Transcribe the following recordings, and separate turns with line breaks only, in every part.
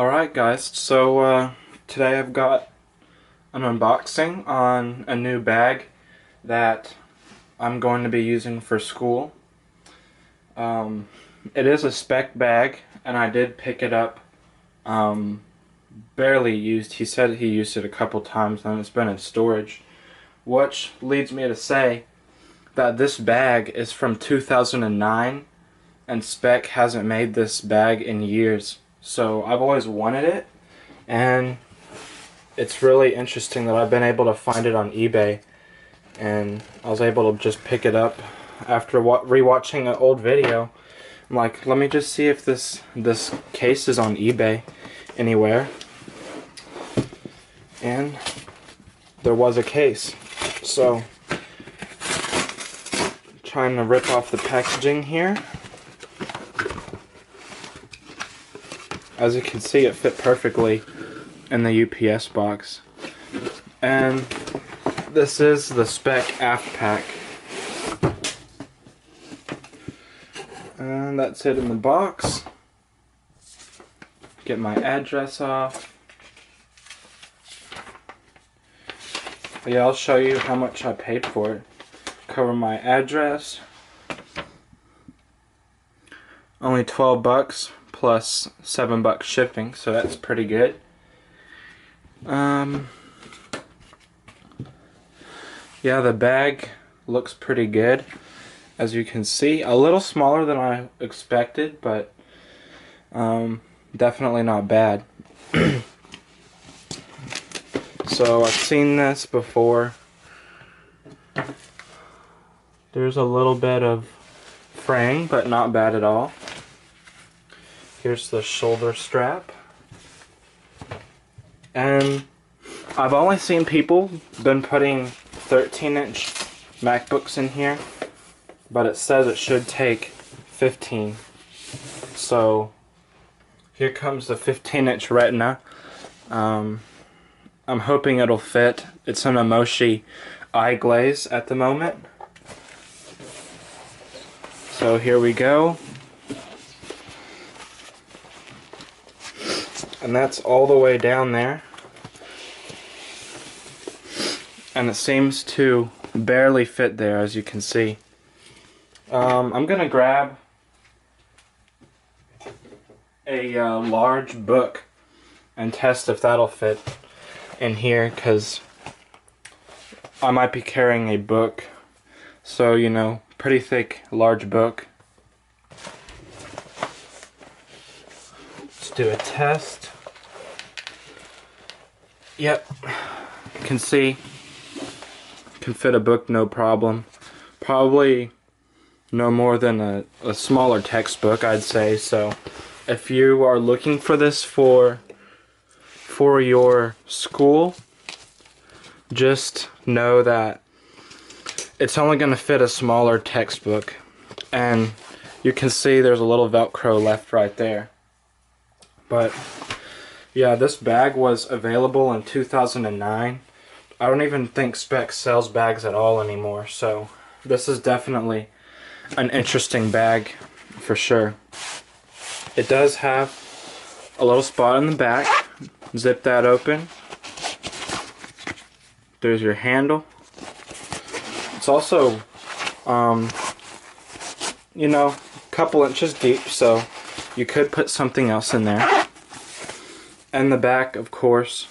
Alright guys, today I've got an unboxing on a new bag that I'm going to be using for school. It is a Speck bag, and I did pick it up barely used. He said he used it a couple times and it's been in storage, which leads me to say that this bag is from 2009 and Speck hasn't made this bag in years. So I've always wanted it, and it's really interesting that I've been able to find it on eBay, and I was able to just pick it up after rewatching an old video. I'm like, let me just see if this case is on eBay anywhere, and there was a case. So trying to rip off the packaging here. As you can see, it fit perfectly in the UPS box. And this is the Speck aft pack. And that's it in the box. Get my address off. But yeah, I'll show you how much I paid for it. Cover my address. Only 12 bucks. Plus $7 shipping, so that's pretty good. Yeah, the bag looks pretty good, as you can see. A little smaller than I expected, but definitely not bad. So I've seen this before. There's a little bit of fraying, but not bad at all. Here's the shoulder strap. And I've only seen people been putting 13-inch MacBooks in here, but it says it should take 15. So here comes the 15-inch Retina. I'm hoping it'll fit. It's an Emoshi eye glaze at the moment. So here we go. And that's all the way down there. And it seems to barely fit there, as you can see. I'm going to grab a large book and test if that'll fit in here, because I might be carrying a book. So, you know, pretty thick, large book. Let's do a test. Yep, you can see, can fit a book no problem. Probably no more than a smaller textbook, I'd say. So if you are looking for this for your school, just know that it's only going to fit a smaller textbook. And you can see there's a little Velcro left right there. But yeah, this bag was available in 2009. I don't even think Speck sells bags at all anymore, so this is definitely an interesting bag for sure. It does have a little spot in the back. Zip that open. There's your handle. It's also, you know, a couple inches deep, so you could put something else in there. And the back, of course,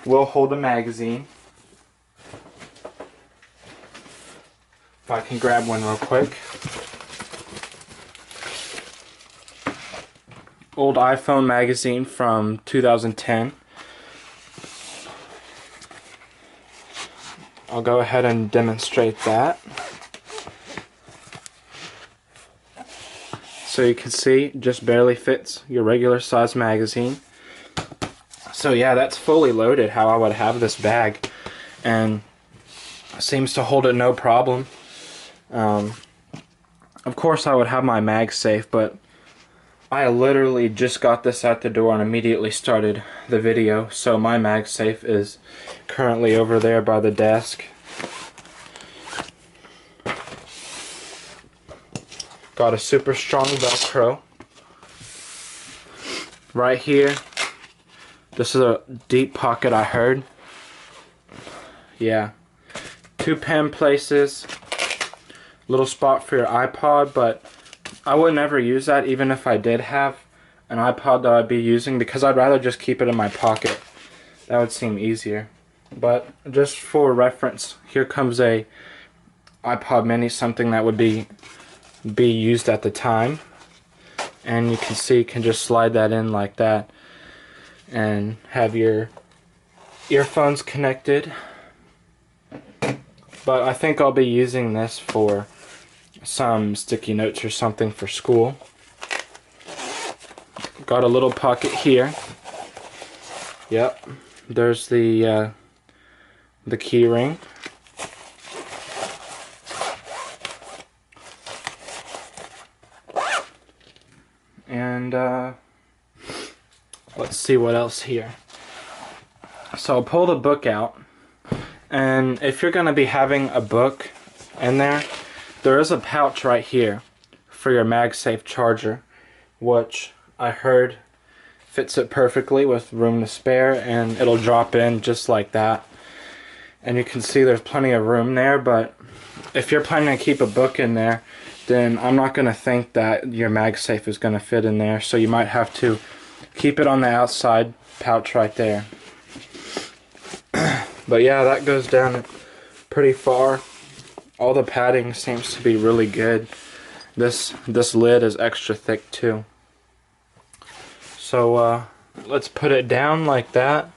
will hold a magazine. If I can grab one real quick. Old iPhone magazine from 2010. I'll go ahead and demonstrate that. So you can see, just barely fits your regular size magazine. So yeah, that's fully loaded how I would have this bag, and seems to hold it no problem. Of course I would have my MagSafe, but I literally just got this at the door and immediately started the video, so my MagSafe is currently over there by the desk. Got a super strong Velcro right here This is a deep pocket, I heard. Yeah. 2 pen places. Little spot for your iPod, but I would never use that even if I did have an iPod that I'd be using, because I'd rather just keep it in my pocket. That would seem easier. But just for reference, here comes a iPod mini, something that would be used at the time. And you can see you can just slide that in like that and have your earphones connected. But I think I'll be using this for some sticky notes or something for school. Got a little pocket here. Yep, there's the key ring. And let's see what else here. So I'll pull the book out, and if you're going to be having a book in there, there is a pouch right here for your MagSafe charger, which I heard fits it perfectly with room to spare, and it'll drop in just like that. And you can see there's plenty of room there, but if you're planning to keep a book in there, then I'm not going to think that your MagSafe is going to fit in there, so you might have to keep it on the outside pouch right there. But yeah, that goes down pretty far. All the padding seems to be really good. This lid is extra thick too. So let's put it down like that.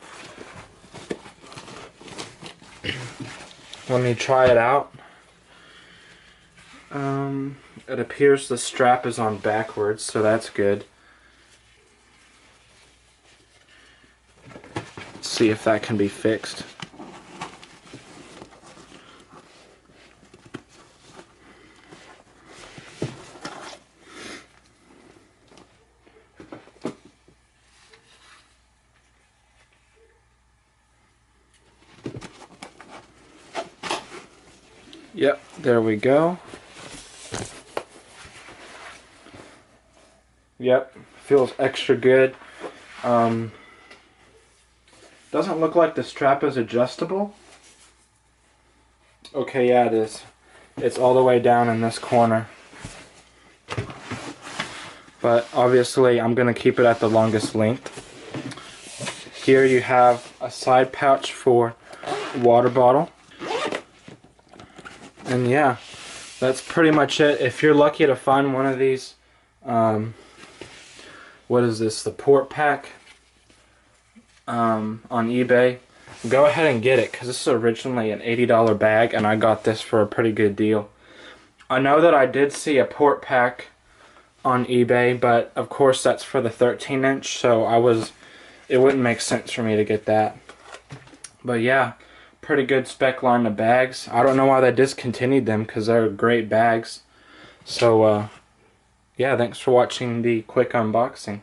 Let me try it out. It appears the strap is on backwards, so that's good. Let's see if that can be fixed. Yep, there we go. Yep, feels extra good. Doesn't look like the strap is adjustable. Okay, yeah, it is. It's all the way down in this corner. But obviously I'm going to keep it at the longest length. Here you have a side pouch for water bottle. And yeah, that's pretty much it. If you're lucky to find one of these, what is this, the Portpack on eBay, go ahead and get it, because this is originally an $80 bag, and I got this for a pretty good deal. I know that I did see a Portpack on eBay, but of course that's for the 13-inch, so it wouldn't make sense for me to get that. But yeah, pretty good Speck line of bags. I don't know why they discontinued them, because they're great bags. So yeah, thanks for watching the quick unboxing.